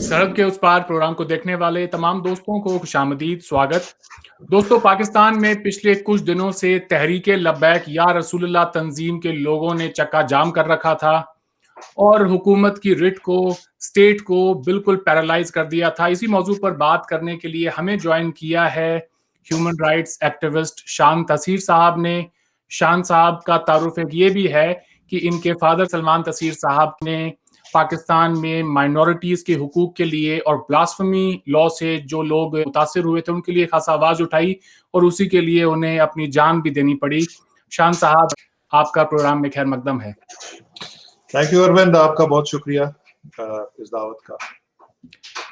सड़क के उस पार प्रोग्राम को देखने वाले तमाम दोस्तों को खुशामदीद स्वागत। दोस्तों, पाकिस्तान में पिछले कुछ दिनों से तहरीक लब्बैक या रसूलुल्लाह तंजीम के लोगों ने चक्का जाम कर रखा था और हुकूमत की रिट को, स्टेट को बिल्कुल पैरालाइज कर दिया था। इसी मौजू पर बात करने के लिए हमें ज्वाइन किया है ह्यूमन राइट्स एक्टिविस्ट शान तसीर साहब ने। शान साहब का तारुफ एक ये भी है कि इनके फादर सलमान तसीर साहब ने पाकिस्तान में माइनॉरिटीज के हुकूक के लिए और ब्लास्फेमी लॉ से जो लोग मुतासिर हुए थे उनके लिए खासा आवाज उठाई और उसी के लिए उन्हें अपनी जान भी देनी पड़ी। शान साहब, आपका प्रोग्राम में खैर मकदम है। थैंक यू अरविंद, आपका बहुत शुक्रिया इस दावत का।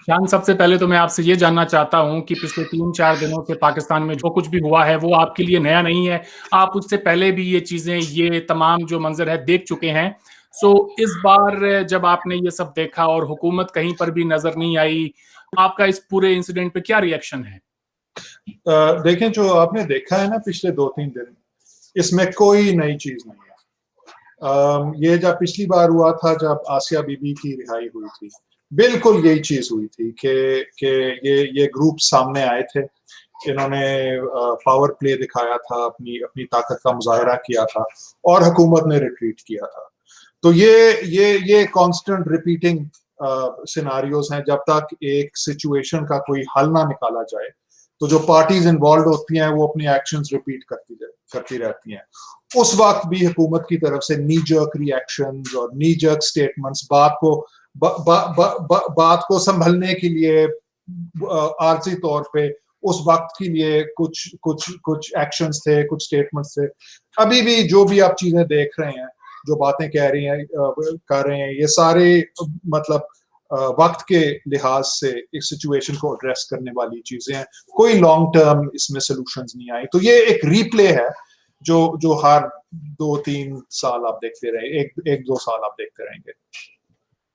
शान, सबसे पहले तो मैं आपसे ये जानना चाहता हूं कि पिछले 3-4 दिनों से पाकिस्तान में जो कुछ भी हुआ है वो आपके लिए नया नहीं है। आप उससे पहले भी ये चीजें, ये तमाम जो मंजर है देख चुके हैं। इस बार जब आपने ये सब देखा और हुकूमत कहीं पर भी नजर नहीं आई, आपका इस पूरे इंसिडेंट पे क्या रिएक्शन है? देखें, जो आपने देखा है ना पिछले 2-3 दिन, इसमें कोई नई चीज नहीं है। ये जब पिछली बार हुआ था, जब आसिया बीबी की रिहाई हुई थी, बिल्कुल यही चीज हुई थी कि ये ग्रुप सामने आए थे। इन्होंने पावर प्ले दिखाया था, अपनी ताकत का मुजाहरा किया था और हुकूमत ने रिट्रीट किया था। तो ये कांस्टेंट रिपीटिंग सिनारियोज हैं। जब तक एक सिचुएशन का कोई हल ना निकाला जाए तो जो पार्टीज इन्वॉल्व होती हैं वो अपनी एक्शंस रिपीट करती रहती हैं। उस वक्त भी हुकूमत की तरफ से नी जर्क रिएक्शंस और नी जर्क स्टेटमेंट्स, बात को संभलने के लिए आर्जी तौर पे उस वक्त के लिए कुछ एक्शंस थे, कुछ स्टेटमेंट्स थे। अभी भी जो भी आप चीजें देख रहे हैं, जो बातें कर रहे हैं, ये सारे मतलब वक्त के लिहाज से इस सिचुएशन को एड्रेस करने वाली चीजें हैं। कोई लॉन्ग टर्म इसमें सॉल्यूशंस नहीं आई। तो ये एक रीप्ले है जो हर 2-3 साल आप देखते रहे, एक 2 साल आप देखते रहेंगे।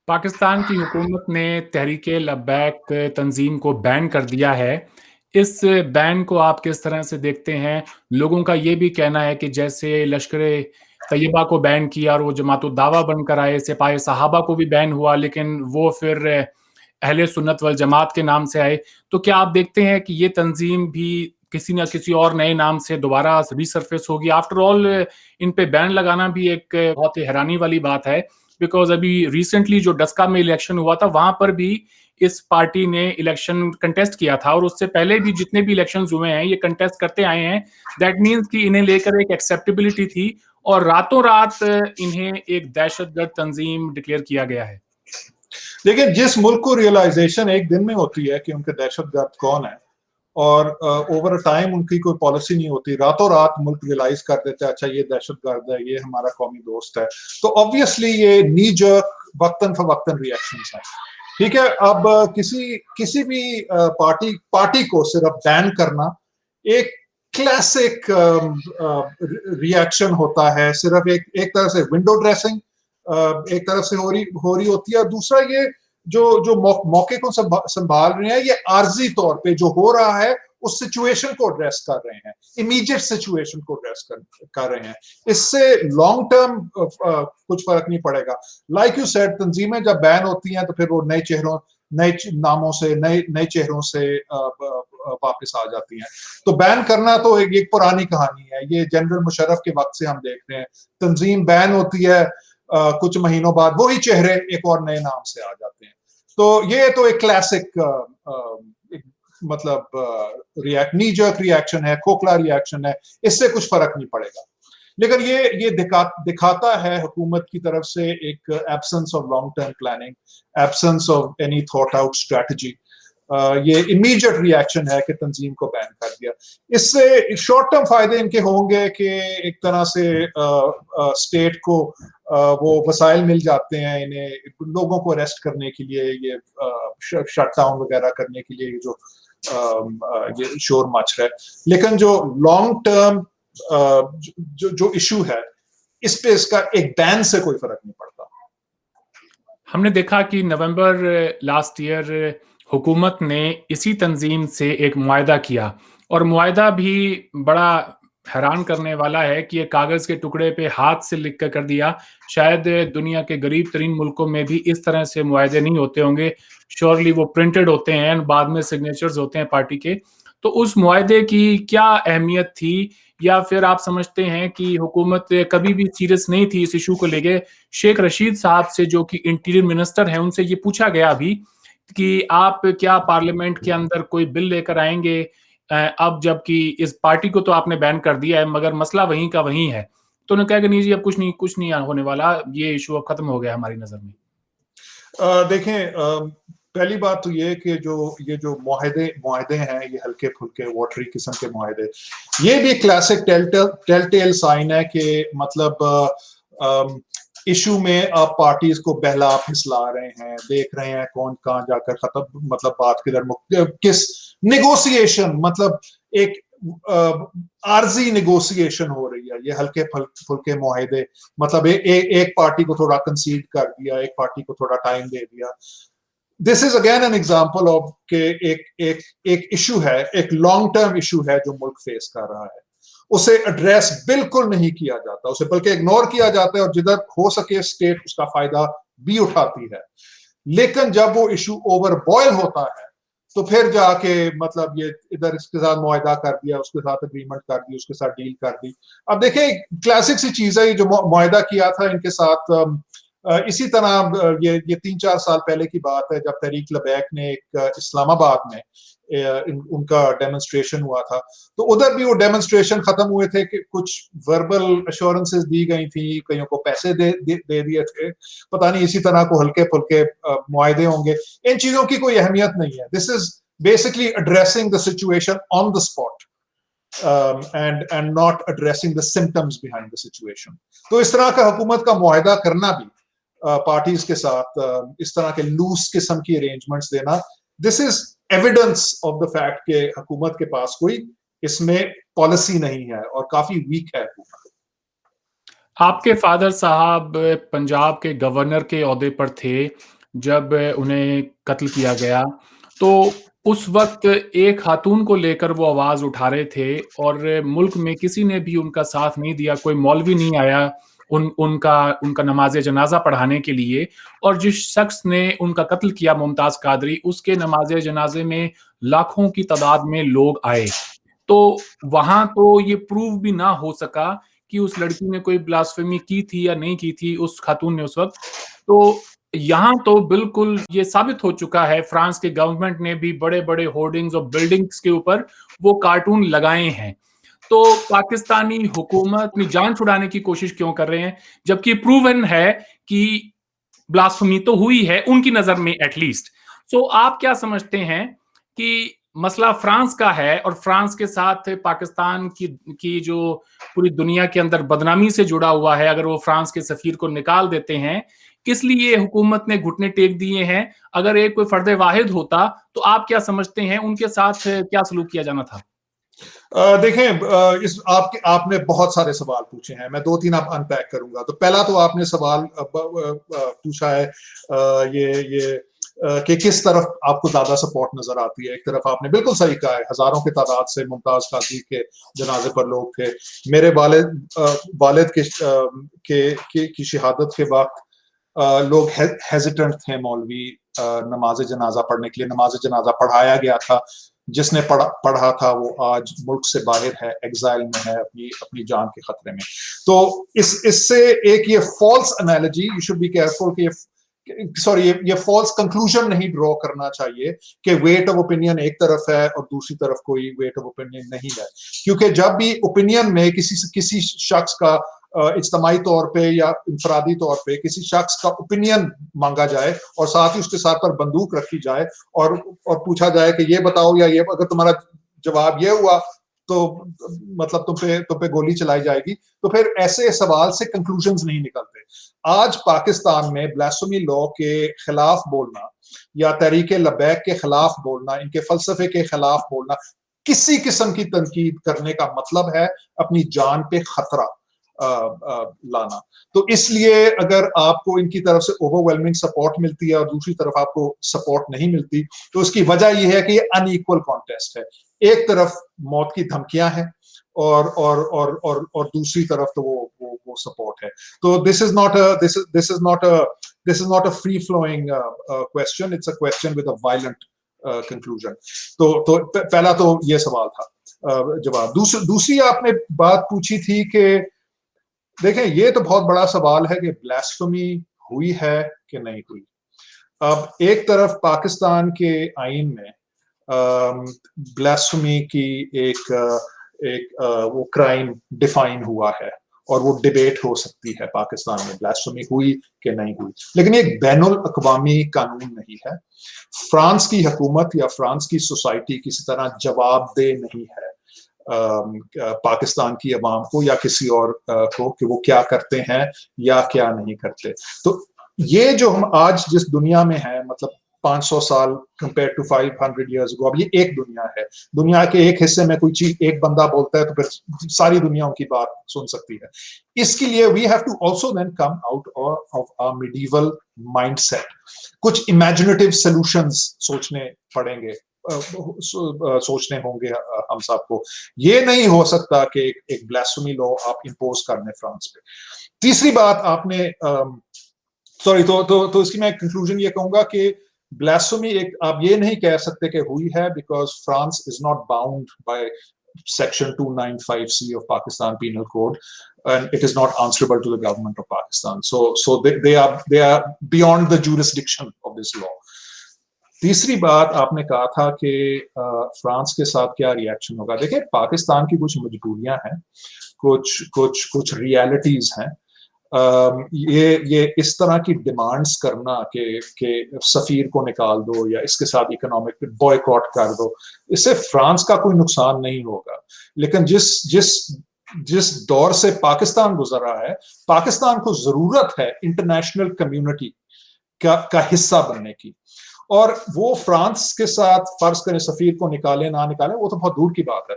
पाकिस्तान की हुकूमत ने तहरीक लब्बैक तंजीम को बैन कर दिया है। इस बैन को आप किस तरह से देखते हैं? लोगों का ये भी कहना है कि जैसे लश्कर तैयबा को बैन किया और वो जमातुल दावा बनकर आए, सिपाही साहबा को भी बैन हुआ, लेकिन वो फिर अहले सुन्नत वल जमात के नाम से आए। तो क्या आप देखते हैं कि ये तंजीम भी किसी न किसी और नए नाम से दोबारा रिसरफेस होगी? आफ्टर ऑल इन पे बैन लगाना भी एक बहुत ही हैरानी वाली बात है, बिकॉज अभी रिसेंटली जो डस्का में इलेक्शन हुआ था वहां पर भी इस पार्टी ने इलेक्शन कंटेस्ट किया था और उससे पहले भी जितने भी इलेक्शन हुए हैं ये कंटेस्ट करते आए हैं। दैट मीन्स कि इन्हें लेकर एक एक्सेप्टेबिलिटी थी और रातों रात इन्हें एक दहशतगर्द तंजीम डिक्लेयर किया गया है। देखिए, जिस मुल्क को रियलाइजेशन एक दिन में होती है कि उनके दहशतगर्द कौन है और ओवर टाइम उनकी कोई पॉलिसी नहीं होती, रातों रात मुल्क रियलाइज कर देता है अच्छा ये दहशतगर्द है, ये हमारा कौमी दोस्त है, तो ऑब्वियसली ये नी जर्क वक्तन फवक्तन रिएक्शंस हैं। ठीक है, अब किसी भी पार्टी को सिर्फ बैन करना एक क्लासिक रिएक्शन होता है। सिर्फ एक तरह से विंडो ड्रेसिंग एक तरफ से हो रही होती है, और दूसरा ये जो मौके को संभाल रहे हैं, ये आर्जी तौर पे जो हो रहा है उस सिचुएशन को एड्रेस कर रहे हैं, इमीडिएट सिचुएशन को एड्रेस कर रहे हैं। इससे लॉन्ग टर्म कुछ फर्क नहीं पड़ेगा। लाइक यू सेड, तंजीमें जब बैन होती हैं तो फिर वो नए नामों से, नए चेहरों से वापस आ जाती हैं। तो बैन करना तो एक पुरानी कहानी है, ये जनरल मुशर्रफ के वक्त से हम देख रहे हैं। तंजीम बैन होती है, कुछ महीनों बाद वही चेहरे एक और नए नाम से आ जाते हैं। तो ये तो एक क्लासिक मतलब नी जर्क रिएक्शन है, खोखला रिएक्शन है, इससे कुछ फर्क नहीं पड़ेगा। लेकिन ये दिखाता है हुकूमत की तरफ से एक absence of long term planning, absence of any thought out strategy. ये इमीडिएट रिएक्शन है कि तंजीम को बैन कर दिया। इससे शॉर्ट टर्म फायदे इनके होंगे कि एक तरह से स्टेट को वो वसाइल मिल जाते हैं इन्हें, लोगों को अरेस्ट करने के लिए, ये शट डाउन वगैरह करने के लिए जो ये शोर मच रहा है। लेकिन जो लॉन्ग टर्म जो इशू है, इस पे इसका एक बैन से कोई फर्क नहीं पड़ता। हमने देखा कि नवंबर लास्ट ईयर हुकूमत ने इसी तंजीम से एक मुआहदा किया और मुआहदा भी बड़ा हैरान करने वाला है कि ये कागज़ के टुकड़े पे हाथ से लिख कर दिया। शायद दुनिया के गरीब तरीन मुल्कों में भी इस तरह से मुआहदे नहीं होते होंगे। श्योरली वो प्रिंटेड होते हैं, बाद में सिग्नेचर्स होते हैं पार्टी के। तो उस मुआहदे की क्या अहमियत थी? या फिर आप समझते हैं कि हुकूमत कभी भी सीरियस नहीं थी इस इश्यू को लेके? शेख रशीद साहब से, जो कि इंटीरियर मिनिस्टर हैं, उनसे ये पूछा गया अभी कि आप क्या पार्लियामेंट के अंदर कोई बिल लेकर आएँगे? अब जबकि इस पार्टी को तो आपने बैन कर दिया है, मगर मसला वहीं का वहीं है। तो उन्होंने कहा कि नहीं जी, अब कुछ नहीं होने वाला, ये इश्यू अब खत्म हो गया हमारी नज़र में। देखें, पहली बात तो ये है कि ये जो मुआहदे हैं, ये हल्के-फुल्के वाटरी किस्म के मुआहदे, ये भी क्लासिक टेल साइन है कि मतलब इशू में आप पार्टीज को बहला फिसला रहे हैं, देख रहे हैं कौन कहाँ जाकर खत्म, मतलब बात किस नेगोशिएशन, मतलब एक आर्जी नेगोशिएशन हो रही है। ये हल्के फुल्के मुआहदे, मतलब एक पार्टी को थोड़ा कंसीड कर दिया, एक पार्टी को थोड़ा टाइम दे दिया। This is again an example of के एक इशू है, एक लॉन्ग टर्म इशू है जो मुल्क फेस कर रहा है, उसे एड्रेस बिल्कुल नहीं किया जाता, उसे बल्कि इग्नोर किया जाता है, और जिधर हो सके स्टेट उसका फायदा भी उठाती है। लेकिन जब वो इशू ओवर बॉयल होता है तो फिर जाके मतलब ये इधर इसके साथ मुआहदा कर दिया, उसके साथ एग्रीमेंट कर दी, उसके साथ डील कर दी। अब देखें, क्लासिक सी चीज है, ये जो मुआहदा किया था इनके साथ, इसी तरह ये 3-4 साल पहले की बात है, जब तहरीक लबैक ने एक इस्लामाबाद में उनका डेमोन्स्ट्रेशन हुआ था, तो उधर भी वो डेमोन्स्ट्रेशन खत्म हुए थे कि कुछ वर्बल अश्योरेंसेस दी गई थी, कईयों को पैसे दे दिए थे, पता नहीं इसी तरह को हल्के फुल्के मुआहदे होंगे। इन चीजों की कोई अहमियत नहीं है। This is basically addressing the situation on the spot and not addressing the symptoms behind the situation. तो इस तरह का हुकूमत का मुआहदा करना भी पार्टीज के साथ, इस तरह के लूज किस्म की अरेंजमेंट्स देना, this is evidence of the fact कि हुकूमत के पास कोई इसमें पॉलिसी नहीं है और काफी वीक है हुकूमत। आपके फादर साहब पंजाब के गवर्नर के ओहदे पर थे जब उन्हें कत्ल किया गया, तो उस वक़्त एक खातून को लेकर वो आवाज़ उठा रहे थे और मुल्क में किसी ने भी उनका साथ नहीं दिया, कोई मौलवी नहीं आया उनका नमाज़े जनाज़ा पढ़ाने के लिए, और जिस शख्स ने उनका कत्ल किया मुमताज़ कादरी, उसके नमाज़े जनाज़े में लाखों की तादाद में लोग आए। तो वहाँ तो ये प्रूव भी ना हो सका कि उस लड़की ने कोई ब्लास्फेमी की थी या नहीं की थी, उस खातून ने उस वक़्त। तो यहाँ तो बिल्कुल ये साबित हो चुका है, फ्रांस के गवर्नमेंट ने भी बड़े-बड़े होर्डिंग्स और बिल्डिंग्स के ऊपर वो कार्टून लगाए हैं। तो पाकिस्तानी हुकूमत अपनी जान छुड़ाने की कोशिश क्यों कर रहे हैं? जबकि प्रूवन है कि ब्लास्फेमी तो हुई है उनकी नज़र में एट लीस्ट। सो आप क्या समझते हैं कि मसला फ्रांस का है और फ्रांस के साथ पाकिस्तान की जो पूरी दुनिया के अंदर बदनामी से जुड़ा हुआ है, अगर वो फ्रांस के सफीर को निकाल देते हैं, इसलिए हुकूमत ने घुटने टेक दिए हैं? अगर एक कोई फर्द वाहिद होता, तो आप क्या समझते हैं उनके साथ क्या सलूक किया जाना था? देखें, आपने बहुत सारे सवाल पूछे हैं, मैं 2-3 आप अनपैक करूंगा। तो पहला तो आपने सवाल पूछा है ये कि किस तरफ आपको ज्यादा सपोर्ट नजर आती है। एक तरफ आपने बिल्कुल सही कहा है, हजारों की तादाद से मुमताज कादरी के जनाजे पर लोग थे। मेरे वालिद की शहादत के वक्त लोग हेजिटेंट थे मौलवी नमाज जनाजा पढ़ने के लिए। नमाज जनाजा पढ़ाया गया था, जिसने पढ़ा था वो आज मुल्क से बाहर है, एग्जाइल में है, अपनी जान के खतरे में। तो इससे एक ये false analogy, you should be careful कि ये फॉल्स कंक्लूजन नहीं ड्रॉ करना चाहिए कि वेट ऑफ ओपिनियन एक तरफ है और दूसरी तरफ कोई वेट ऑफ ओपिनियन नहीं है। क्योंकि जब भी ओपिनियन में किसी शख्स का इज्तमाही तौर पे या इंफरादी तौर पे किसी शख्स का ओपिनियन मांगा जाए और साथ ही उसके साथ पर बंदूक रखी जाए और पूछा जाए कि ये बताओ, या ये अगर तुम्हारा जवाब ये हुआ तो मतलब तुम पे गोली चलाई जाएगी, तो फिर ऐसे सवाल से कंक्लूजन्स नहीं निकलते। आज पाकिस्तान में ब्लास्फेमी लॉ के खिलाफ बोलना या तहरीक लबैक के खिलाफ बोलना, इनके फलसफे के खिलाफ बोलना, किसी किस्म की तनकीद करने का मतलब है अपनी जान पे खतरा लाना। तो इसलिए अगर आपको इनकी तरफ से ओवरवेलमिंग सपोर्ट मिलती है और दूसरी तरफ आपको सपोर्ट नहीं मिलती, तो उसकी वजह यह है कि ये अनइक्वल कॉन्टेस्ट है। एक तरफ मौत की धमकियां हैं اور دوسری طرف تو وہ سپورٹ ہے. تو this is not a free flowing question, it's a question with a violent conclusion. تو پہلا تو یہ سوال تھا جواب. دوسری آپ نے بات پوچھی تھی کہ دیکھیں یہ تو بہت بڑا سوال ہے کہ بلاسفمی ہوئی ہے کہ نہیں ہوئی. اب ایک طرف پاکستان کے آئین میں بلاسفمی کی ایک وہ کرائم ڈیفائن ہوا ہے اور وہ ڈیبیٹ ہو سکتی ہے پاکستان میں بلاسفمی ہوئی کہ نہیں ہوئی, لیکن یہ ایک بین الاقوامی قانون نہیں ہے. فرانس کی حکومت یا فرانس کی سوسائٹی کسی طرح جواب دہ نہیں ہے پاکستان کی عوام کو یا کسی اور کو کہ وہ کیا کرتے ہیں یا کیا نہیں کرتے. تو یہ جو ہم آج جس دنیا میں ہیں, مطلب 500 سال کمپیئر ٹو 500 ایئرز اگو, اب یہ ایک دنیا ہے. دنیا کے ایک حصے میں کوئی چیز ایک بندہ بولتا ہے تو پھر ساری دنیا ان کی بات سن سکتی ہے. اس کے لیے we have to also then come out of medieval mindset. کچھ امیجنیٹو سولوشنز سوچنے پڑیں گے, سوچنے ہوں گے ہم سب کو. یہ نہیں ہو سکتا کہ ایک بلاسفمی لا آپ امپوز کر دیں فرانس پہ. تیسری بات آپ نے سوری تو اس کی میں کنکلوژن یہ کہوں گا کہ بلاسفمی ایک آپ یہ نہیں کہہ سکتے کہ ہوئی ہے because France is not bound by section 295C of Pakistan Penal Code, and it is not answerable to the government of Pakistan. So they are beyond the jurisdiction of this law. تیسری بات آپ نے کہا تھا کہ France کے ساتھ کیا ریئیکشن ہوگا. دیکھیں پاکستان کی کچھ مجبوریاں ہیں, کچھ ریالٹیز ہیں. یہ اس طرح کی ڈیمانڈز کرنا کہ سفیر کو نکال دو یا اس کے ساتھ اکنامک بوائیکاٹ کر دو, اس سے فرانس کا کوئی نقصان نہیں ہوگا. لیکن جس دور سے پاکستان گزر رہا ہے, پاکستان کو ضرورت ہے انٹرنیشنل کمیونٹی کا حصہ بننے کی. اور وہ فرانس کے ساتھ فرض کریں سفیر کو نکالے نہ نکالے وہ تو بہت دور کی بات ہے.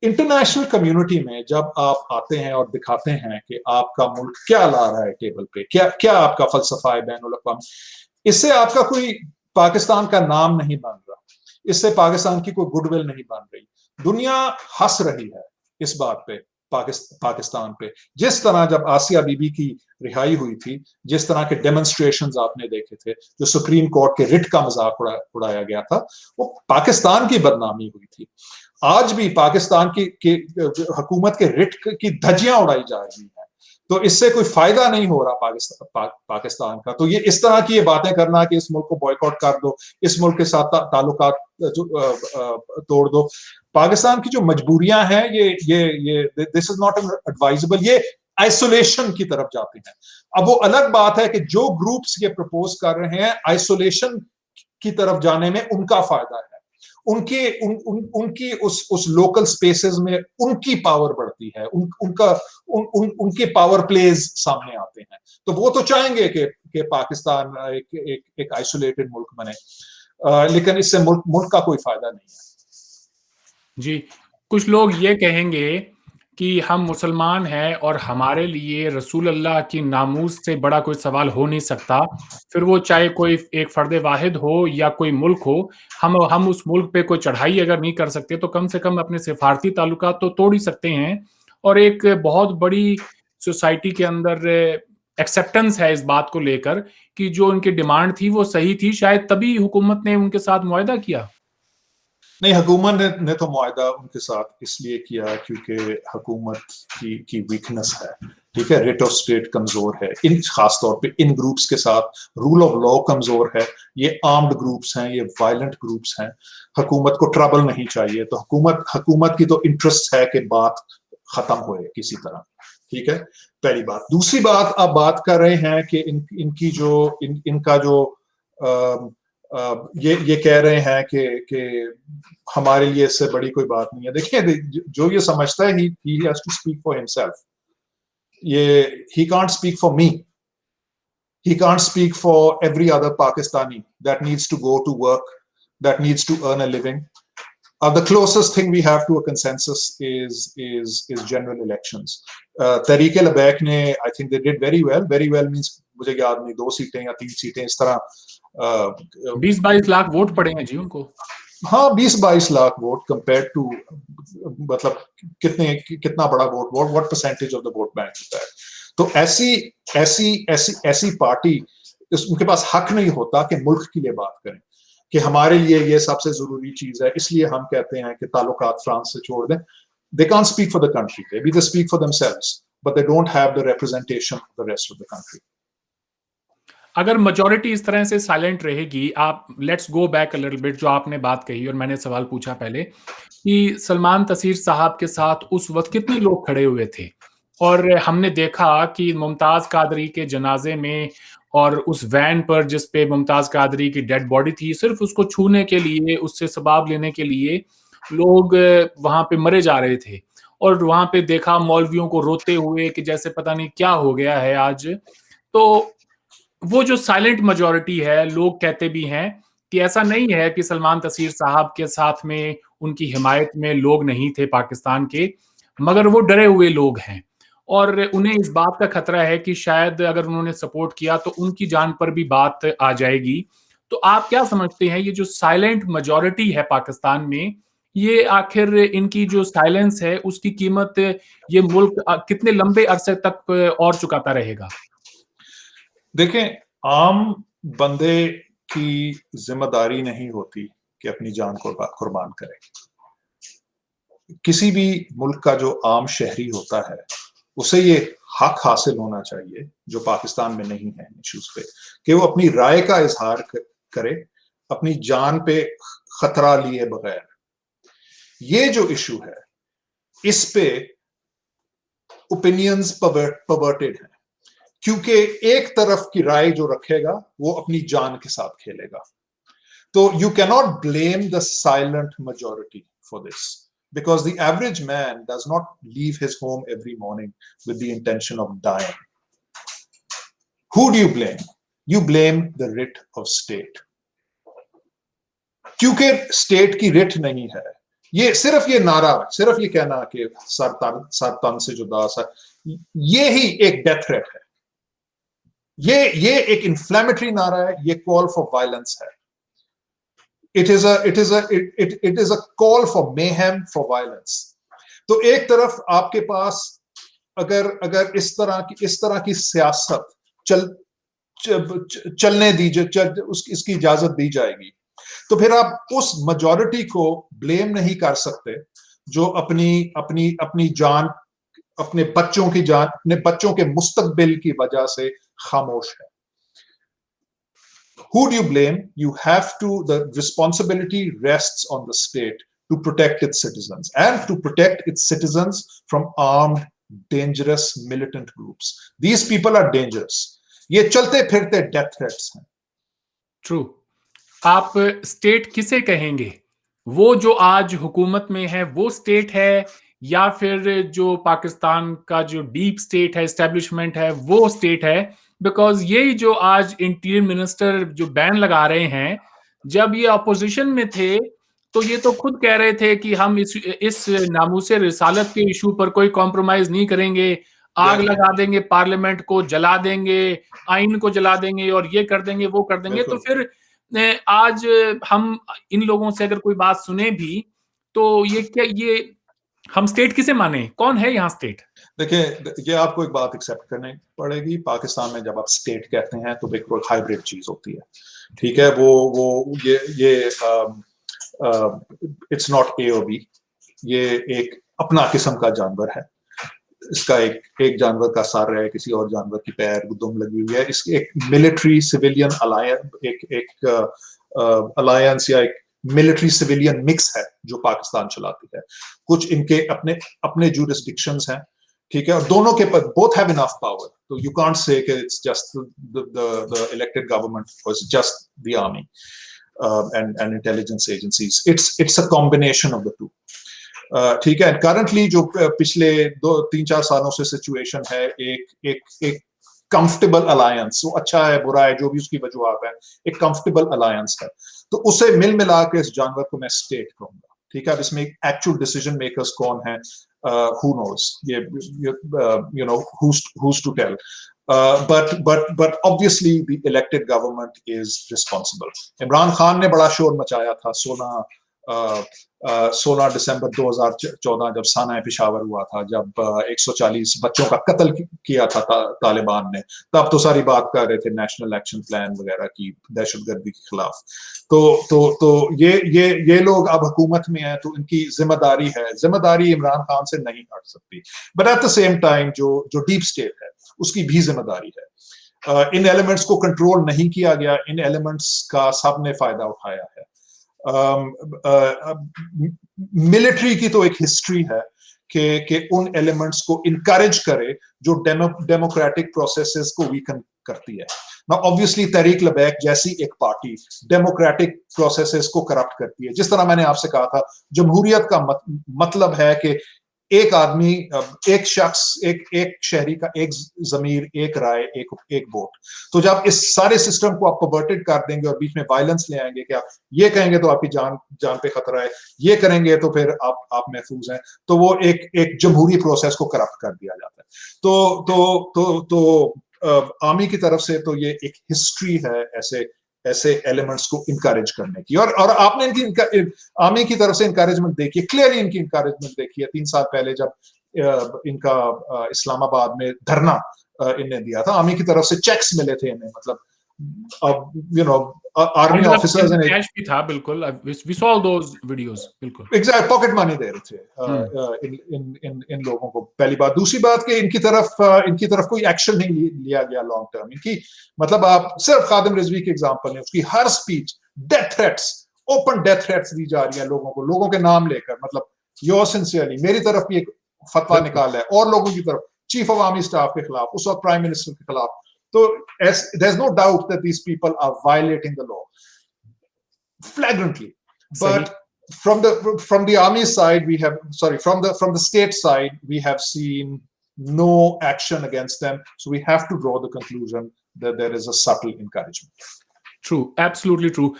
انٹرنیشنل کمیونٹی میں جب آپ آتے ہیں اور دکھاتے ہیں کہ آپ کا ملک کیا لا رہا ہے ٹیبل پہ, کیا آپ کا فلسفہ ہے بین الاقوامی, اس سے آپ کا کوئی پاکستان کا نام نہیں بن رہا, اس سے پاکستان کی کوئی گڈ ول نہیں بن رہی. دنیا ہنس رہی ہے اس بات پہ پاکستان پہ. جس طرح جب آسیہ بی بی کی رہائی ہوئی تھی, جس طرح کے ڈیمونسٹریشنز آپ نے دیکھے تھے, جو سپریم کورٹ کے رٹ کا مذاق اڑایا گیا تھا, وہ پاکستان کی بدنامی ہوئی تھی. آج بھی پاکستان کی حکومت کے رٹ کی دھجیاں اڑائی جا رہی ہیں. تو اس سے کوئی فائدہ نہیں ہو رہا پاکستان کا. تو یہ اس طرح کی یہ باتیں کرنا کہ اس ملک کو بوائیکاٹ کر دو, اس ملک کے ساتھ تعلقات توڑ دو, پاکستان کی جو مجبوریاں ہیں یہ دس از ناٹ ایڈوائزبل. یہ آئسولیشن کی طرف جاتے ہیں. اب وہ الگ بات ہے کہ جو گروپس یہ پرپوز کر رہے ہیں آئسولیشن کی طرف جانے میں ان کا فائدہ ہے, ان کی اس لوکل سپیسز میں ان کی پاور بڑھتی ہے, ان کے پاور پلیز سامنے آتے ہیں. تو وہ تو چاہیں گے کہ پاکستان ایک آئسولیٹڈ ملک بنے, لیکن اس سے ملک کا کوئی فائدہ نہیں ہے. جی, کچھ لوگ یہ کہیں گے کہ ہم مسلمان ہیں اور ہمارے لیے رسول اللہ کی ناموس سے بڑا کوئی سوال ہو نہیں سکتا, پھر وہ چاہے کوئی ایک فرد واحد ہو یا کوئی ملک ہو, ہم اس ملک پہ کوئی چڑھائی اگر نہیں کر سکتے تو کم سے کم اپنے سفارتی تعلقات تو توڑ ہی سکتے ہیں. اور ایک بہت بڑی سوسائٹی کے اندر ایکسیپٹنس ہے اس بات کو لے کر کہ جو ان کی ڈیمانڈ تھی وہ صحیح تھی, شاید تبھی حکومت نے ان کے ساتھ معاہدہ کیا. نہیں, حکومت نے تو معاہدہ ان کے ساتھ اس لیے کیا کیونکہ حکومت کی ویکنس ہے. ٹھیک ہے, ریٹ آف اسٹیٹ کمزور ہے, خاص طور پہ ان گروپس کے ساتھ رول آف لا کمزور ہے. یہ آرمڈ گروپس ہیں, یہ وائلنٹ گروپس ہیں, حکومت کو ٹربل نہیں چاہیے. تو حکومت کی تو انٹرسٹ ہے کہ بات ختم ہوئے کسی طرح. ٹھیک ہے, پہلی بات. دوسری بات آپ بات کر رہے ہیں کہ ان کا جو یہ کہہ رہے ہیں کہ ہمارے لیے اس سے بڑی کوئی بات نہیں ہے. دیکھیں, جو یہ سمجھتا ہے he has to speak for himself. he can't speak for me. He can't speak for every other Pakistani that needs to go to work, that needs to earn a living. The closest thing we have to a consensus is general elections. Tehreek Labbaik ne, I think they did very well. Very well means مجھے یاد نہیں 2 سیٹیں یا 3 سیٹیں اس طرح 20-22 lakh vote پڑے ہیں جی ان کو. हाँ 20-22 लाख वोट कंपेयर टू, मतलब कितना बड़ा vote, what percentage of the vote bank होता है। तो ऐसी पार्टी, उनके पास हक नहीं होता कि मुल्क के लिए बात करें कि हमारे लिए ये सबसे जरूरी चीज है, इसलिए हम कहते हैं कि ताल्लुकात फ्रांस से छोड़ दें। They can't speak for the country. Maybe they speak for themselves, but they don't have the representation of the rest of the country. अगर मेजॉरिटी इस तरह से साइलेंट रहेगी, आप let's go back a little bit, जो आपने बात कही और मैंने सवाल पूछा पहले कि सलमान तसीर साहब के साथ उस वक्त कितने लोग खड़े हुए थे, और हमने देखा कि मुमताज कादरी के जनाजे में और उस वैन पर जिस पे मुमताज कादरी की डेड बॉडी थी, सिर्फ उसको छूने के लिए, उससे सबाब लेने के लिए लोग वहां पे मरे जा रहे थे। और वहां पे देखा मौलवियों को रोते हुए कि जैसे पता नहीं क्या हो गया है आज। तो वो जो साइलेंट मेजॉरिटी है, लोग कहते भी हैं कि ऐसा नहीं है कि सलमान तसीर साहब के साथ में उनकी हिमायत में लोग नहीं थे पाकिस्तान के, मगर वो डरे हुए लोग हैं और उन्हें इस बात का खतरा है कि शायद अगर उन्होंने सपोर्ट किया तो उनकी जान पर भी बात आ जाएगी। तो आप क्या समझते हैं, ये जो साइलेंट मेजॉरिटी है पाकिस्तान में, ये आखिर इनकी जो साइलेंस है उसकी कीमत ये मुल्क कितने लंबे अरसे तक और चुकाता रहेगा? देखें, आम बंदे की जिम्मेदारी नहीं होती कि अपनी जान को कुर्बान करे। किसी भी मुल्क का जो आम शहरी होता है, उसे ये हक हासिल होना चाहिए जो पाकिस्तान में नहीं है इश्यूज पे, कि वो अपनी राय का इजहार करे अपनी जान पे खतरा लिए बगैर। ये जो इशू है, इस पे ओपिनियंस परवर्टेड हैं, क्योंकि एक तरफ की राय जो रखेगा वो अपनी जान के साथ खेलेगा। तो you cannot blame the silent majority for this, because the average man does not leave his home every morning with the intention of dying. Who do you blame? You blame the writ of state. क्योंकि state की writ नहीं है, ये सिर्फ ये नारा, सिर्फ ये कहना कि सर तन से जुदा सर, ये ही एक डेथ थ्रेट है। ये एक इन्फ्लेमेटरी नारा है, ये कॉल फॉर वायलेंस है। It is a call for mayhem, for violence. तो एक तरफ आपके पास अगर इस तरह की सियासत चलने दीजिए, इसकी इजाजत दी जाएगी, तो फिर आप उस मेजॉरिटी को ब्लेम नहीं कर सकते जो अपनी जान, अपने बच्चों की जान, अपने बच्चों के मुस्तकबिल की वजह से खामोश है। Who do you blame? You have to, the responsibility rests on the state to protect its citizens and to protect its citizens from armed, dangerous militant groups. These people are dangerous. ये चलते फिरते death threats हैं। True. आप state किसे कहेंगे? वो जो आज हुकूमत में है वो स्टेट है, या फिर जो पाकिस्तान का जो डीप स्टेट है, एस्टेब्लिशमेंट है, वो स्टेट है? बिकॉज यही जो आज इंटीरियर मिनिस्टर जो बैन लगा रहे हैं, जब ये अपोजिशन में थे तो ये तो खुद कह रहे थे कि हम इस नामूसे रिसालत के इशू पर कोई कॉम्प्रोमाइज नहीं करेंगे, आग लगा देंगे, पार्लियामेंट को जला देंगे, आइन को जला देंगे और ये कर देंगे, वो कर देंगे। तो फिर आज हम इन लोगों से अगर कोई बात सुने भी तो ये हम स्टेट किसे माने? कौन है यहाँ स्टेट? देखिए, ये आपको एक बात एक्सेप्ट करनी पड़ेगी। पाकिस्तान में जब आप स्टेट कहते हैं तो बिल्कुल हाइब्रिड चीज होती है, ठीक है। वो ये इट्स नॉट ए और बी, ये एक अपना किस्म का जानवर है। इसका एक जानवर का सर है, किसी और जानवर की पैर दुम लगी हुई है। इसकी एक मिलिट्री सिविलियन अलायंस या एक मिलिट्री सिविलियन मिक्स है जो पाकिस्तान चलाती है। कुछ इनके अपने जुरिस्डिक्शंस हैं, ठीक है, और दोनों के पास बोथ हैव इनफ पावर, तो यू कांट से कि it's just the elected government और just the army and intelligence agencies. It's a combination of the two. ठीक है। करंटली जो पिछले 2-3-4 सालों से सिचुएशन है, एक कंफर्टेबल अलायंस, वो अच्छा है बुरा है जो भी उसकी वजूहत है, एक कंफर्टेबल अलायंस है। तो उसे मिला के इस जानवर को मैं स्टेट कहूंगा, ठीक है। अब इसमें एक्चुअल डिसीजन मेकर्स कौन है, who knows, you know, who's to tell. But obviously the elected government is responsible. Imran Khan ने बड़ा शोर मचाया था 16 दिसंबर 2014 जब साना पेशावर हुआ था, जब 140 बच्चों का कत्ल किया था तालिबान ने, तब तो सारी बात कर रहे थे नेशनल एक्शन प्लान वगैरह की दहशतगर्दी के खिलाफ। तो ये लोग अब हुकूमत में हैं, तो इनकी जिम्मेदारी इमरान खान से नहीं हट सकती। But at the same time जो डीप स्टेट है उसकी भी जिम्मेदारी है। इन एलिमेंट्स को कंट्रोल नहीं किया गया, इन एलिमेंट्स का सबने फायदा उठाया है। मिलिट्री की तो एक हिस्ट्री है कि उन एलिमेंट्स को इनकरेज करे जो डेमोक्रेटिक प्रोसेसेस को वीकन करती है। ना ऑब्वियसली तहरीक लबैक जैसी एक पार्टी डेमोक्रेटिक प्रोसेसेस को करप्ट करती है। जिस तरह मैंने आपसे कहा था, जमहूरियत का मतलब है कि एक आदमी, एक शख्स, एक शहरी का एक जमीर, एक राय, एक वोट। तो जब इस सारे सिस्टम को आप परवर्टेड कर देंगे और बीच में वायलेंस ले आएंगे कि आप ये कहेंगे तो आपकी जान पे खतरा है, ये करेंगे तो फिर आप महफूज हैं, तो वो एक जमहूरी प्रोसेस को करप्ट कर दिया जाता है। तो आर्मी की तरफ से तो ये एक हिस्ट्री है ऐसे एलिमेंट्स को इनकरेज करने की। और आपने इनकी आर्मी की तरफ से इनकरेजमेंट देखी है, क्लियरली इनकी इनकरेजमेंट देखी है। 3 साल पहले जब इनका इस्लामाबाद में धरना इन्हें दिया था, आर्मी की तरफ से चेक्स मिले थे इन्हें, मतलब आर्मी ऑफिसर्स ने कैश भी था, बिल्कुल, we saw all those videos, बिल्कुल एग्जैक्ट पॉकेट मनी दे रहे थे इन लोगों को। पहली बात। दूसरी बात कि इनकी तरफ कोई एक्शन नहीं लिया गया लॉन्ग टर्म। इनकी मतलब आप सिर्फ खादिम रिजवी के एग्जांपल है, उसकी हर speech death threats, open death threats दी जा रही है लोगों के नाम लेकर, मतलब योर सिंसियरली, मेरी तरफ भी एक फतवा निकाला है और लोगों की तरफ, चीफ ऑफ आर्मी स्टाफ के खिलाफ, उस वक्त प्राइम मिनिस्टर के खिलाफ। तो there is no doubt that these people are violating the law flagrantly. But from the army side, from the state side, we have seen no action against them. So we have to draw the conclusion that there is a subtle encouragement. True, absolutely true.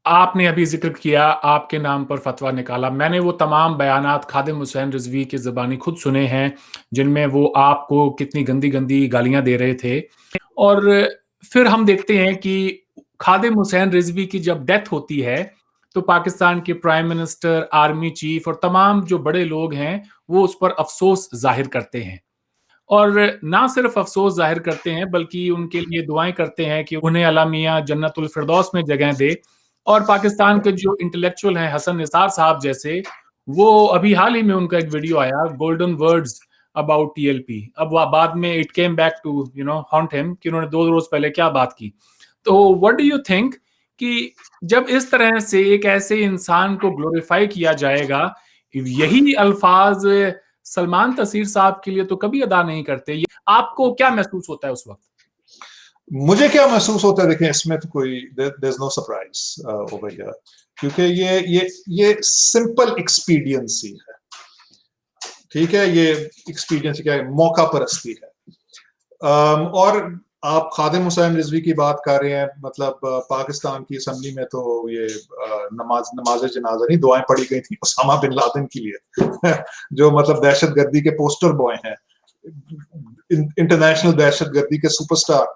आपने अभी जिक्र किया, आपके नाम पर फतवा निकाला। मैंने वो तमाम बयानात खादिम हुसैन रिजवी की ज़बानी खुद सुने हैं, जिनमें वो आपको कितनी गंदी गंदी गालियां दे रहे थे। और फिर हम देखते हैं कि खादिम हुसैन रिजवी की जब डेथ होती है, तो पाकिस्तान के प्राइम मिनिस्टर, आर्मी चीफ और तमाम जो बड़े लोग हैं, वो उस पर अफसोस जाहिर करते हैं। और ना सिर्फ अफसोस जाहिर करते हैं, बल्कि उनके लिए दुआएं करते हैं कि उन्हें अल्लाह मियां जन्नतुल फिरदौस में जगह दे। और पाकिस्तान के जो इंटेलेक्चुअल हैं, हसन निसार साहब जैसे, वो अभी हाल ही में उनका एक वीडियो आया, गोल्डन वर्ड्स अबाउट टीएलपी। अब बाद में it came back to haunt him कि उन्होंने 2 रोज पहले क्या बात की। तो व्हाट डू यू थिंक कि जब इस तरह से एक ऐसे इंसान को ग्लोरीफाई किया जाएगा, यही अल्फाज सलमान तसीर साहब के लिए तो कभी अदा नहीं करते, आपको क्या महसूस होता है उस वक्त? मुझे क्या महसूस होता है, देखें, इसमें तो कोई there is no surprise over here, क्योंकि ये सिंपल एक्सपीडियंसी है। ठीक है, ये एक्सपीडियंसी क्या है? मौका परस्ती है। और आप खादिम हुसैन रिजवी की बात कर रहे हैं, मतलब पाकिस्तान की असेंबली में तो ये नमाज जनाजा नहीं, दुआएं पढ़ी गई थी उसामा बिन लादेन के लिए जो मतलब दहशतगर्दी के पोस्टर बॉय हैं, इंटरनेशनल दहशतगर्दी के सुपरस्टार,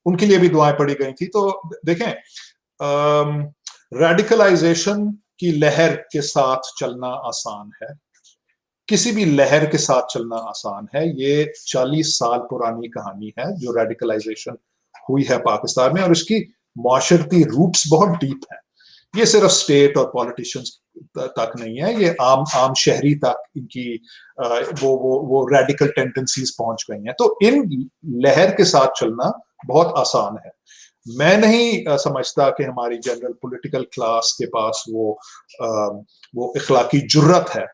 उनके लिए भी दुआएं पढ़ी गई थी। तो देखें, रेडिकलाइजेशन की लहर के साथ चलना आसान है, किसी भी लहर के साथ चलना आसान है। ये 40 साल पुरानी कहानी है जो रेडिकलाइजेशन हुई है पाकिस्तान में, और इसकी माशरती रूट्स बहुत डीप हैं। ये सिर्फ स्टेट और पॉलिटिशियंस तक नहीं है, ये आम शहरी तक इनकी वो रेडिकल टेंडेंसीज पहुंच गई हैं। तो इन लहर के साथ चलना बहुत आसान है। मैं नहीं समझता कि हमारी जनरल पॉलिटिकल क्लास के पास वो इखलाकी जुर्रत है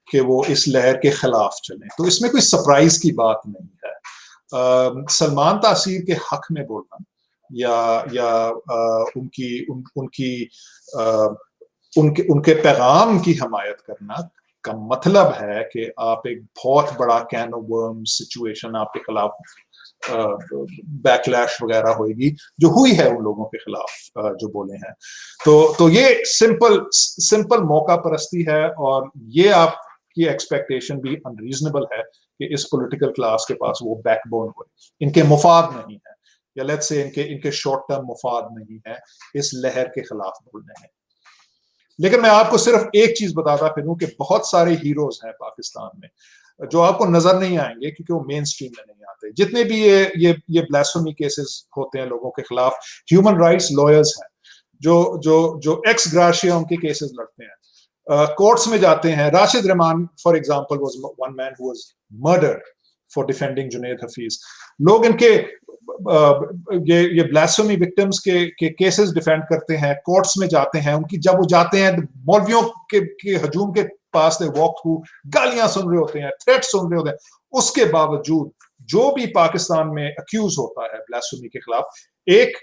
कि वो इस लहर के खिलाफ चलें। तो इसमें कोई सरप्राइज की बात नहीं है। सलमान तासीर के हक में बोलना या उनके पैगाम की हमायत करना का मतलब है कि आप एक बहुत बड़ा कैन ऑफ वर्म्स सिचुएशन, आपके खिलाफ बैकलैश वगैरह होगी, जो हुई है उन लोगों के खिलाफ जो बोले हैं। तो ये सिंपल मौका परस्ती है, और ये आपकी एक्सपेक्टेशन भी अनरीजनेबल है कि इस पॉलिटिकल क्लास के पास वो बैकबोन हो। इनके मुफाद नहीं है, या लेट्स से इनके शॉर्ट टर्म मुफाद नहीं है इस लहर के खिलाफ बोलने हैं। لیکن میں آپ کو صرف ایک چیز بتاتا پھروں کہ بہت سارے ہیروز ہیں پاکستان میں جو آپ کو نظر نہیں آئیں گے کیونکہ وہ مین اسٹریم میں نہیں آتے. جتنے بھی یہ بلاسفیمی کیسز ہوتے ہیں لوگوں کے خلاف, ہیومن رائٹس لائرز ہیں جو ایکس گراشیا ان کے کیسز لڑتے ہیں, کورٹس میں جاتے ہیں. Rashid Rehman for example was one man who was murdered for defending Junaid Hafeez. لوگ ان کے یہ بلاسفیمی وکٹمز کے کیسز ڈیفینڈ کرتے ہیں, کورٹس میں جاتے ہیں. ان کی جب وہ جاتے ہیں مولویوں کے ہجوم کے پاس واک تھرو, گالیاں سن رہے ہوتے ہیں, تھریٹ سن رہے ہوتے ہیں. اس کے باوجود جو بھی پاکستان میں اکیوز ہوتا ہے بلاسفیمی کے خلاف, ایک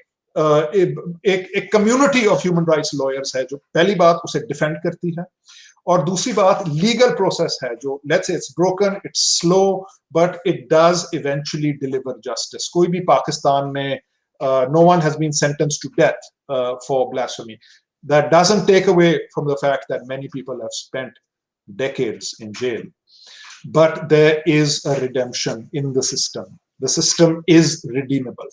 community of human rights lawyers ہے جو پہلی بات اسے ڈیفینڈ کرتی ہے, اور دوسری بات لیگل پروسیس ہے جو let's it's broken, it's slow, but it does eventually deliver justice. کوئی بھی پاکستان میں no one has been sentenced to death for blasphemy. That doesn't take away from the fact that many people have spent decades in jail. But there is a redemption in the system. The system is redeemable.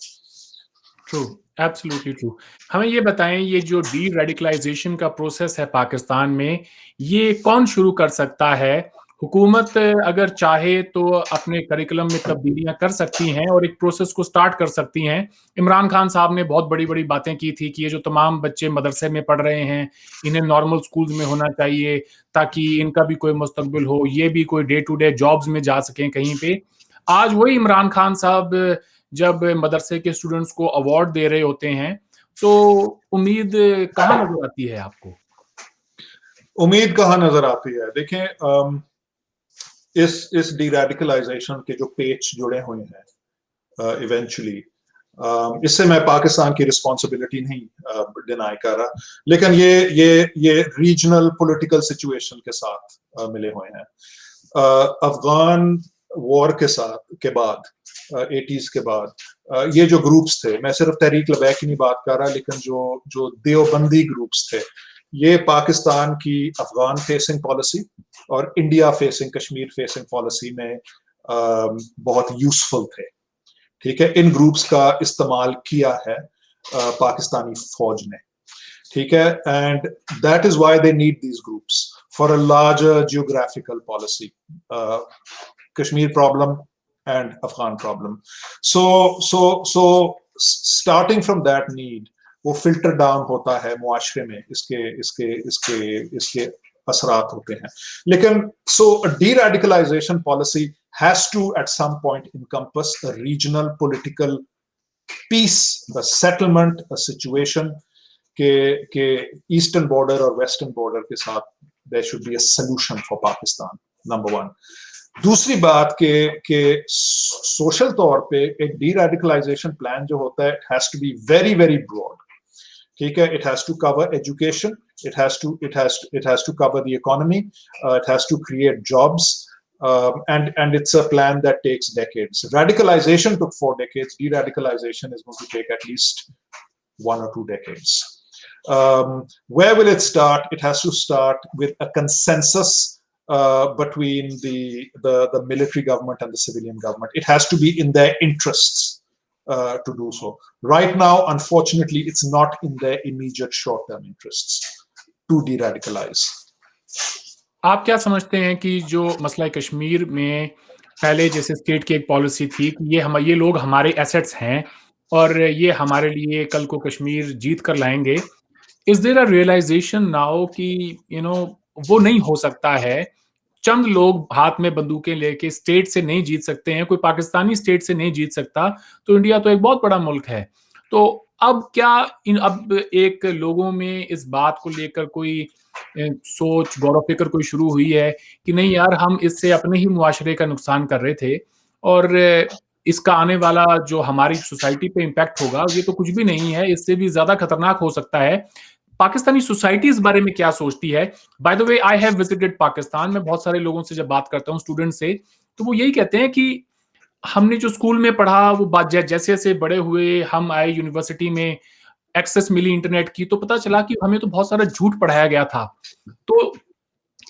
True, absolutely true. ہمیں یہ بتائیں, یہ جو D radicalisation کا process ہے پاکستان میں, یہ کون شروع کر سکتا ہے؟ حکومت اگر چاہے تو اپنے کریکولم میں تبدیلیاں کر سکتی ہیں اور ایک پروسیس کو سٹارٹ کر سکتی ہیں. عمران خان صاحب نے بہت بڑی بڑی باتیں کی تھی کہ یہ جو تمام بچے مدرسے میں پڑھ رہے ہیں انہیں نارمل سکولز میں ہونا چاہیے تاکہ ان کا بھی کوئی مستقبل ہو, یہ بھی کوئی ڈے ٹو ڈے جابز میں جا سکیں کہیں پہ. آج وہی عمران خان صاحب جب مدرسے کے اسٹوڈنٹس کو ایوارڈ دے رہے ہوتے ہیں تو امید کہاں نظر آتی ہے آپ کو؟ امید کہاں نظر آتی ہے؟ دیکھیں, اس ڈی ریڈیکلائزیشن کے جو پیچ جڑے ہوئے ہیں ایونچولی, اس سے میں پاکستان کی رسپانسبلٹی نہیں ڈینائی کر رہا, لیکن یہ ریجنل پولیٹیکل سچویشن کے ساتھ ملے ہوئے ہیں. افغان وار کے بعد 80s کے بعد یہ جو گروپس تھے, میں صرف تحریک لبیک کی نہیں بات کر رہا, لیکن جو دیوبندی گروپس تھے, یہ پاکستان کی افغان فیسنگ پالیسی اور India facing, Kashmir facing policy میں بہت یوزفل تھے. ٹھیک ہے, ان گروپس کا استعمال کیا ہے پاکستانی فوج نے. ٹھیک ہے, and that is why they need these groups for a larger geographical policy, Kashmir problem and Afghan problem. So starting from that need, وہ فلٹر ڈاؤن ہوتا ہے معاشرے میں, اس کے اثرات ہوتے ہیں. لیکن so a de-radicalization policy has to at some point encompass a regional political peace, a settlement, a situation کہ ایسٹرن بارڈر اور ویسٹرن بارڈر کے ساتھ there should be a solution for Pakistan, number one. دوسری بات کہ social طور پہ ایک ڈی ریڈیکلائزیشن پلان جو ہوتا ہے it has to be very very broad. ٹھیک ہے, it has to cover education, it has to cover the economy, it has to create jobs, and it's a plan that takes decades. Radicalization took 4 decades. De-radicalization is going to take at least 1 or 2 decades. Where will it start? It has to start with a consensus between the military government and the civilian government. It has to be in their interests to do so. Right now, unfortunately, it's not in their immediate short-term interests to de-radicalize. آپ کیا سمجھتے ہیں کہ جو مسئلہ کشمیر میں پہلے جیسے اسٹیٹ کی ایک پالیسی تھی کہ یہ لوگ ہمارے ایسٹس ہیں اور یہ ہمارے لیے کل کو کشمیر جیت کر لائیں گے, is there a realization now کہ وہ نہیں ہو سکتا ہے, چند لوگ ہاتھ میں بندوقیں لے کے اسٹیٹ سے نہیں جیت سکتے ہیں, کوئی پاکستانی اسٹیٹ سے نہیں جیت سکتا, تو انڈیا تو ایک بہت بڑا ملک ہے. تو اب کیا اب ایک لوگوں میں اس بات کو لے کر کوئی سوچ غور و فکر کوئی شروع ہوئی ہے کہ نہیں یار, ہم اس سے اپنے ہی معاشرے کا نقصان کر رہے تھے اور اس کا آنے والا جو ہماری سوسائٹی پہ امپیکٹ ہوگا یہ تو کچھ بھی نہیں ہے, اس سے بھی زیادہ خطرناک ہو سکتا ہے. پاکستانی سوسائٹی اس بارے میں کیا سوچتی ہے؟ By the way, I have visited Pakistan. میں بہت سارے لوگوں سے جب بات کرتا ہوں اسٹوڈنٹ سے, تو وہ یہی کہتے ہیں کہ ہم نے جو اسکول میں پڑھا وہ بات جیسے جیسے بڑے ہوئے, ہم آئے یونیورسٹی میں, ایکسیس ملی انٹرنیٹ کی, تو پتا چلا کہ ہمیں تو بہت سارا جھوٹ پڑھایا گیا تھا. تو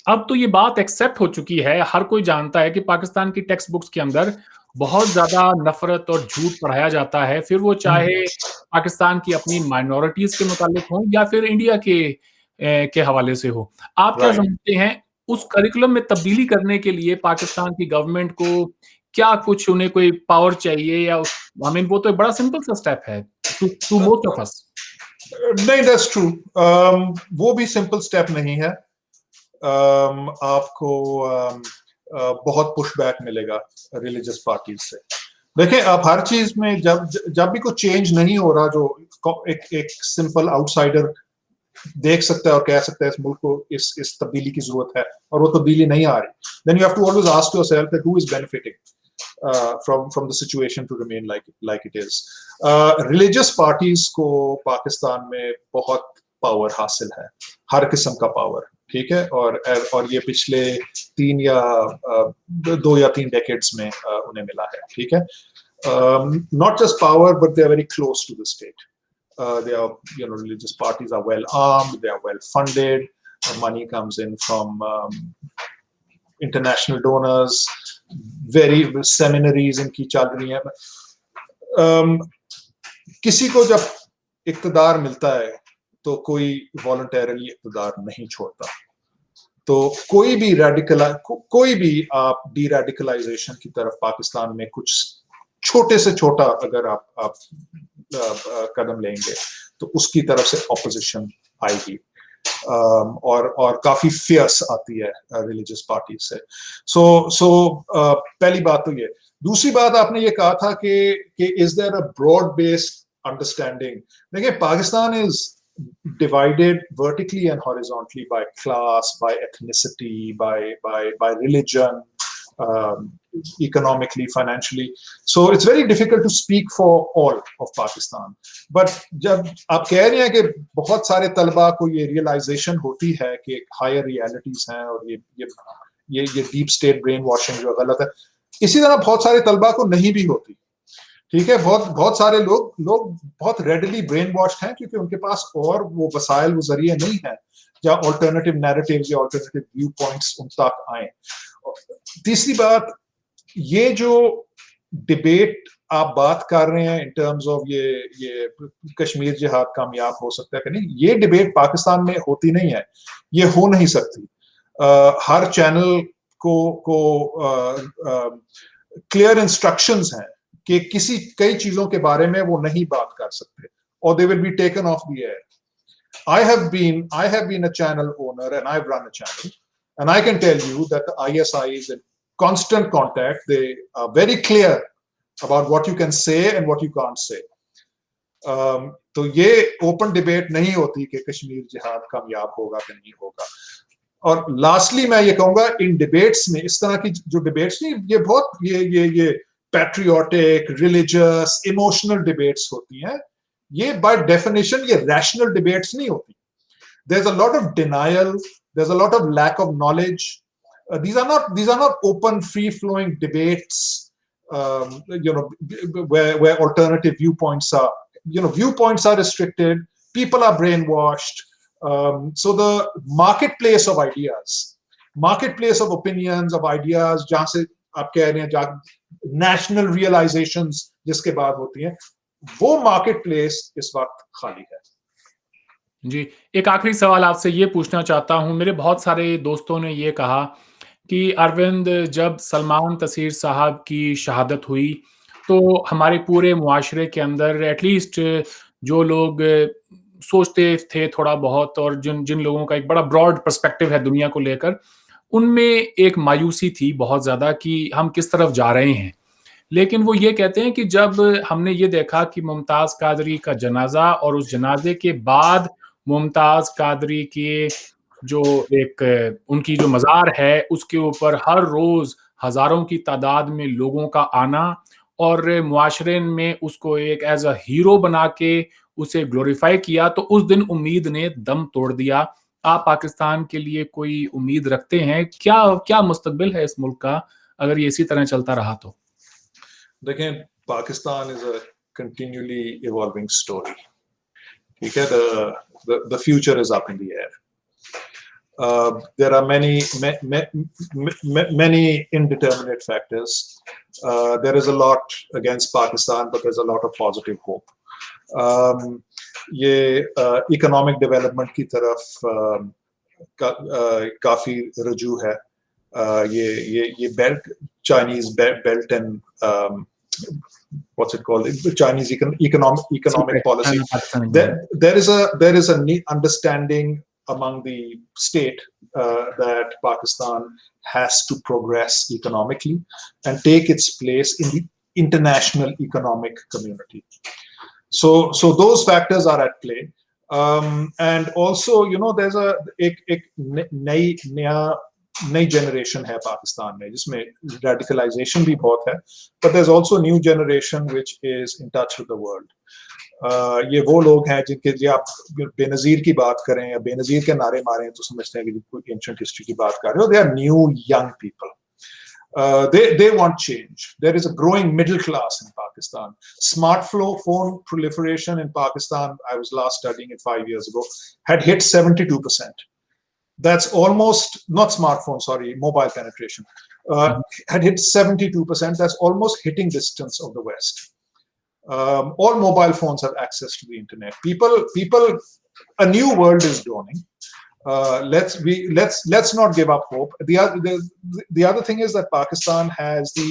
اب تو یہ بات ایکسیپٹ ہو چکی ہے, ہر کوئی جانتا ہے کہ پاکستان کی ٹیکسٹ بکس کے اندر بہت زیادہ نفرت اور جھوٹ پڑھایا جاتا ہے, پھر وہ چاہے پاکستان کی اپنی مائنورٹیز کے متعلق ہوں یا پھر انڈیا کے के हवाले से हो। आप क्या राइट। समझते हैं उस करिकुलम में तब्दीली करने के लिए पाकिस्तान की गवर्नमेंट को क्या कुछ उन्हें कोई पावर चाहिए या आई मीन वो तो एक बड़ा सिंपल सा स्टेप है टू मोस्ट ऑफ अस। नहीं, दैट्स ट्रू। वो भी सिंपल स्टेप नहीं है। आपको बहुत पुशबैक मिलेगा रिलीजियस पार्टीज से। देखें, आप हर चीज में जब भी कोई चेंज नहीं हो रहा, जो एक सिंपल आउटसाइडर देख सकता है और कह सकता है इस मुल्क को इस तब्दीली की जरूरत है, और वो तब्दीली नहीं आ रही, then you have to always ask yourself that who is benefiting from the situation to remain like it is. Religious parties को पाकिस्तान में बहुत पावर हासिल है, हर किस्म का पावर, ठीक है, और ये पिछले 2 या 3 डेकेड्स में उन्हें मिला है, ठीक है. Not just power, but they are very close to the state. They are, religious parties are well armed, they are well funded, money comes in from international donors, very seminaries इनकी चल रही हैं. किसी को जब इक़्तिदार मिलता है तो कोई वॉलंटरली इक़्तिदार नहीं छोड़ता. तो कोई भी आप डी रेडिकलाइजेशन की तरफ पाकिस्तान में कुछ छोटे से छोटा अगर आप कदम लेंगे तो उसकी तरफ से ऑपोजिशन आएगी, और काफी फियर्स आती है रिलीजियस पार्टी से. सो पहली बात तो ये. दूसरी बात, आपने ये कहा था कि is there a broad based understanding. देखिए, Pakistan is divided vertically and horizontally by class, by ethnicity, by religion, economically, financially. So it's very difficult to speak for all of Pakistan. But जब आप कह रहे हैं कि बहुत सारे तलबा को ये रियलाइजेशन होती है कि हायर रियलिटीज हैं और ये डीप स्टेट ब्रेन वॉशिंग जो गलत है, इसी तरह बहुत सारे तलबा को नहीं भी होती, ठीक है. बहुत सारे लोग बहुत रेडली ब्रेन वॉश्ड हैं क्योंकि उनके पास और वो वसाइल, वो जरिए नहीं है जहाँ ऑल्टरनेटिव नैरेटिव्स या ऑल्टरनेटिव व्यू पॉइंट्स उन तक आए. तीसरी बात, ये जो डिबेट आप बात कर रहे हैं इन टर्म्स ऑफ ये कश्मीर जिहाद कामयाब हो सकता है कि नहीं, ये डिबेट पाकिस्तान में होती नहीं है, ये हो नहीं सकती. हर चैनल को क्लियर इंस्ट्रक्शंस हैं कि कई चीजों के बारे में वो नहीं बात कर सकते, or they will be taken off the air. I have been a channel owner and I've run a channel, and I can tell you that the ISI is in constant contact. They are very clear about what you can say and what you can't say. तो ये open debate नहीं होती कि कश्मीर जिहाद कामयाब होगा कि नहीं होगा. और लास्टली मैं ये कहूंगा, इन डिबेट्स में इस तरह की जो डिबेट्स नहीं, ये बहुत ये पैट्रियोटिक, रिलीजियस, इमोशनल डिबेट्स होती हैं. ये बाय डेफिनेशन ये रैशनल डिबेट्स नहीं होती. There's a lot of denial, there's a lot of lack of knowledge. These are not open, free-flowing debates, where alternative viewpoints are, viewpoints are restricted, people are brainwashed. So the marketplace of ideas, marketplace of opinions, of ideas, जहाँ से आप कह रहे हैं national realisations जिसके बाद होती हैं, वो मार्केट प्लेस इस वक्त खाली है. जी, एक आखिरी सवाल आपसे ये पूछना चाहता हूँ. मेरे बहुत सारे दोस्तों ने ये कहा कि अरविंद, जब सलमान तसीर साहब की शहादत हुई तो हमारे पूरे मुआशरे के अंदर एटलीस्ट जो लोग सोचते थे थोड़ा बहुत और जिन लोगों का एक बड़ा ब्रॉड पर्सपेक्टिव है दुनिया को लेकर, उनमें एक मायूसी थी बहुत ज़्यादा कि हम किस तरफ जा रहे हैं. लेकिन वो ये कहते हैं कि जब हमने ये देखा कि मुमताज़ कादरी का जनाज़ा और उस जनाज़े के बाद मुमताज़ कादरी के जो उनकी जो मज़ार है, उसके ऊपर हर रोज़ हज़ारों की तादाद में लोगों का आना और मुआशरे में उसको एक एज़ अ हीरो बना के उसे ग्लोरीफाई किया, तो उस दिन उम्मीद ने दम तोड़ दिया. आप पाकिस्तान के लिए कोई उम्मीद रखते हैं? क्या मुस्तकबिल है इस मुल्क का अगर ये इसी तरह चलता रहा तो? देखें, Pakistan is a continually evolving story, ठीक है. the future is up in the air. There are many indeterminate factors. There is a lot against Pakistan, but there's a lot of positive hope. یہ اکنامک ڈیولپمنٹ کی طرف کافی رجوع ہے. یہ belt Chinese belt and what's it called, Chinese economic policy. There is a understanding among the state that Pakistan has to progress economically and take its place in the international economic community. So those factors are at play. And also, there's نئی generation ہے پاکستان میں جس میں radicalisation بھی بہت ہے, but there's also new generation which is in touch with the world. یہ وہ لوگ ہیں جن کے لیے آپ بے نظیر کی بات کریں یا بے نظیر کے نعرے ماریں تو سمجھتے ہیں کہ کوئی اینشنٹ ہسٹری کی بات کر رہے ہو. They are new young people. They want change. There is a growing middle class in Pakistan. Smartphone proliferation in Pakistan, I was last studying it 5 years ago, had hit 72%. That's almost, not smartphone, sorry, mobile penetration, had hit 72%. That's almost hitting distance of the West. All mobile phones have access to the internet. People, a new world is dawning. Let's not give up hope. The other thing is that Pakistan has the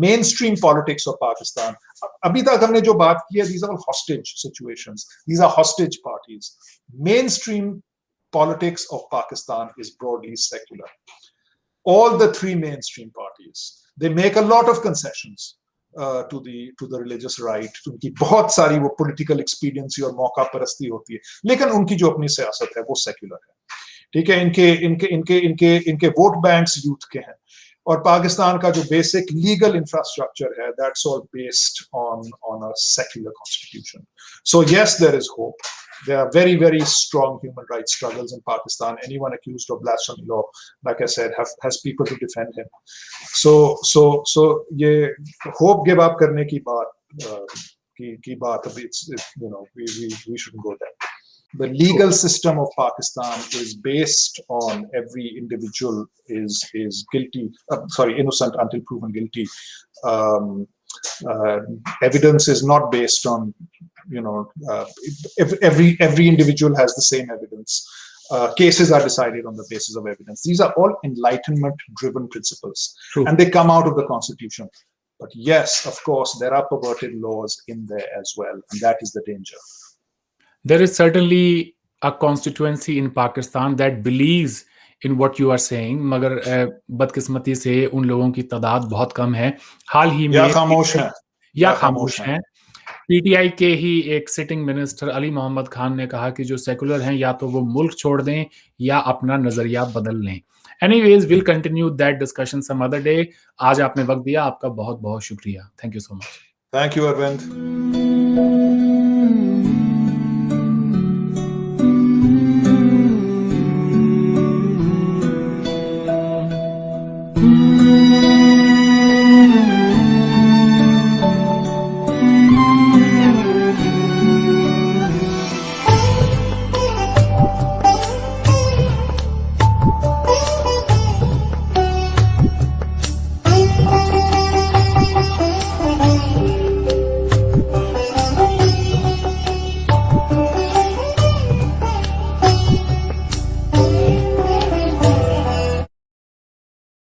mainstream politics of Pakistan. Abhi tak humne jo baat ki hai, these are all hostage situations. These are hostage parties. Mainstream politics of Pakistan is broadly secular. All the three mainstream parties, they make a lot of concessions to the religious right. उनकी बहुत सारी वो political expediency और मौका परस्ती होती है, लेकिन उनकी जो अपनी सियासत है वो secular है. ठीक है, इनके वोट बैंक्स यूथ के हैं, और पाकिस्तान का जो बेसिक लीगल इंफ्रास्ट्रक्चर है, that's all based on a secular constitution. So yes, there is hope. There are very, very strong human rights struggles in Pakistan. Anyone accused of blasphemy law, like I said, has people to defend him. So ye hope give up karne ki baat, we shouldn't go there. The legal system of Pakistan is based on every individual is guilty, innocent until proven guilty. Evidence is not based on, every individual has the same evidence. Cases are decided on the basis of evidence. These are all enlightenment-driven principles. True. And they come out of the Constitution. But yes, of course, there are perverted laws in there as well, and that is the danger. There is certainly a constituency in Pakistan that believes in what you are saying, मगर बदकिस्मती से उन लोगों की तादाद बहुत कम है. हाल ही में या खामोश हैं. पीटीआई के ही एक सिटिंग मिनिस्टर अली मोहम्मद खान ने कहा कि जो सेकुलर हैं या तो वो मुल्क छोड़ दें या अपना नजरिया बदल लें. Anyways, we'll continue that discussion some other day. आज आपने वक्त दिया, आपका बहुत बहुत शुक्रिया. Thank you so much. Thank you, Arvind.